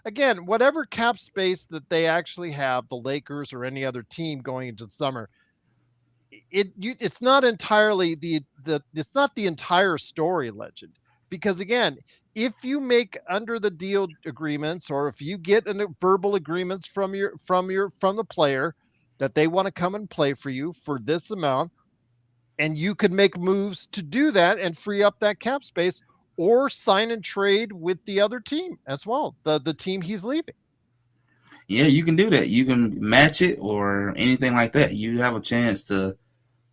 again, whatever cap space that they actually have, the Lakers or any other team going into the summer, it's not entirely it's not the entire story, Legend, because again, if you make under the deal agreements, or if you get verbal agreements from the player that they want to come and play for you for this amount, and you could make moves to do that and free up that cap space, or sign and trade with the other team as well, the team he's leaving. Yeah, you can do that. You can match it or anything like that. You have a chance to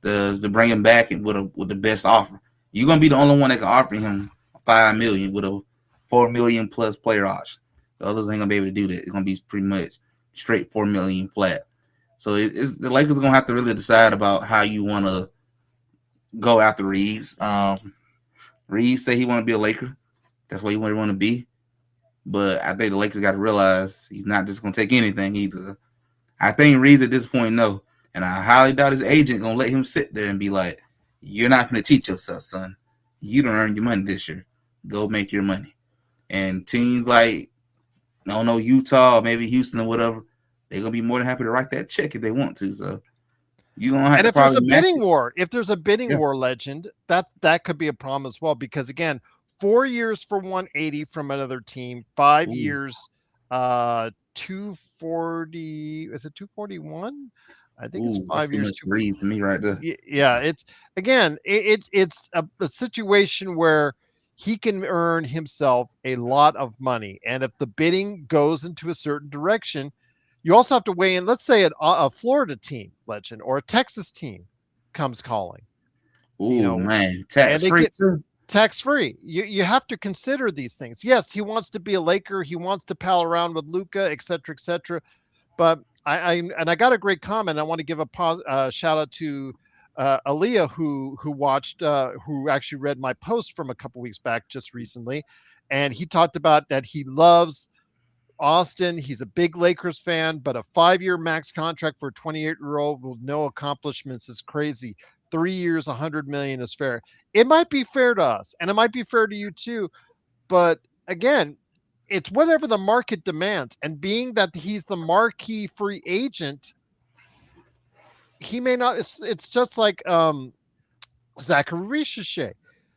bring him back with the best offer. You're gonna be the only one that can offer him $5 million with a $4 million plus player option. The others ain't gonna be able to do that. It's gonna be pretty much straight $4 million flat. So it's the Lakers gonna have to really decide about how you want to go after Reaves. Reaves say he want to be a Laker. That's what he want to be. But I think the Lakers got to realize he's not just gonna take anything either. I think Reaves at this point no. And I highly doubt his agent gonna let him sit there and be like, "You're not gonna teach yourself, son. You don't earn your money this year. Go make your money." And teams like, I don't know, Utah, maybe Houston or whatever, they're gonna be more than happy to write that check if they want to. So you're gonna have And to if there's probably a match bidding it. war, if there's a bidding Yeah. war, Legend, that could be a problem as well. Because again, 4 years for 180 from another team, 5 years, 240. Is it 241? I think it's Ooh, that's five too years. much Reaves to me right there. Yeah, it's again, it's a situation where he can earn himself a lot of money, and if the bidding goes into a certain direction, you also have to weigh in. Let's say a Florida team, Legend, or a Texas team comes calling, you Ooh, know, man, and tax they free get too. tax free. You have to consider these things. Yes, he wants to be a Laker. He wants to pal around with Luca, et cetera, et cetera. But I got a great comment. I want to give a shout out to Aaliyah, who watched, who actually read my post from a couple weeks back just recently, and he talked about that he loves Austin. He's a big Lakers fan, but a 5-year max contract for a 28-year-old with no accomplishments is crazy. 3 years, 100 million is fair. It might be fair to us, and it might be fair to you too. But again, it's whatever the market demands. And being that he's the marquee free agent, he may not. It's just like Zachary Richichet.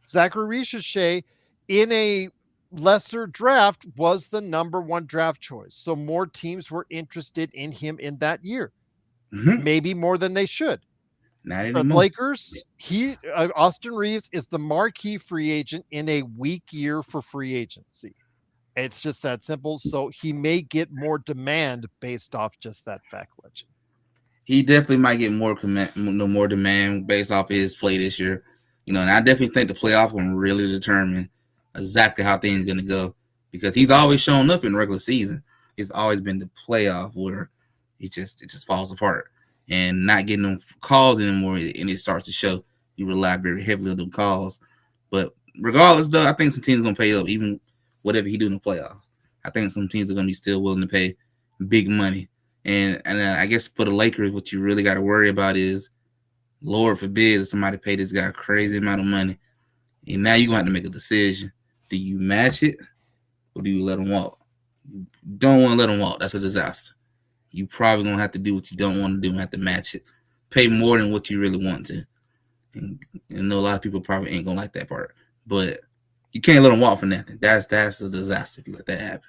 Zachary Richichet in a lesser draft was the number one draft choice. So more teams were interested in him in that year, Mm-hmm. maybe more than they should. Not For the anymore. Lakers, Austin Reaves is the marquee free agent in a weak year for free agency. It's just that simple. So he may get more demand based off just that fact, Legend. He definitely might get more more demand based off of his play this year. And I definitely think the playoff will really determine exactly how things going to go because he's always shown up in regular season. It's always been the playoff where it just falls apart and not getting them calls anymore, and it starts to show. You rely very heavily on them calls, but regardless, though, I think some teams are going to pay up even whatever he do in the playoff. I think some teams are going to be still willing to pay big money. And I guess for the Lakers, what you really got to worry about is, Lord forbid, if somebody pay this guy a crazy amount of money, and now you're going to have to make a decision. Do you match it or do you let him walk? You don't want to let him walk. That's a disaster. You probably going to have to do what you don't want to do and have to match it. Pay more than what you really want to. And I know a lot of people probably ain't going to like that part. But you can't let him walk for nothing. That's a disaster if you let that happen.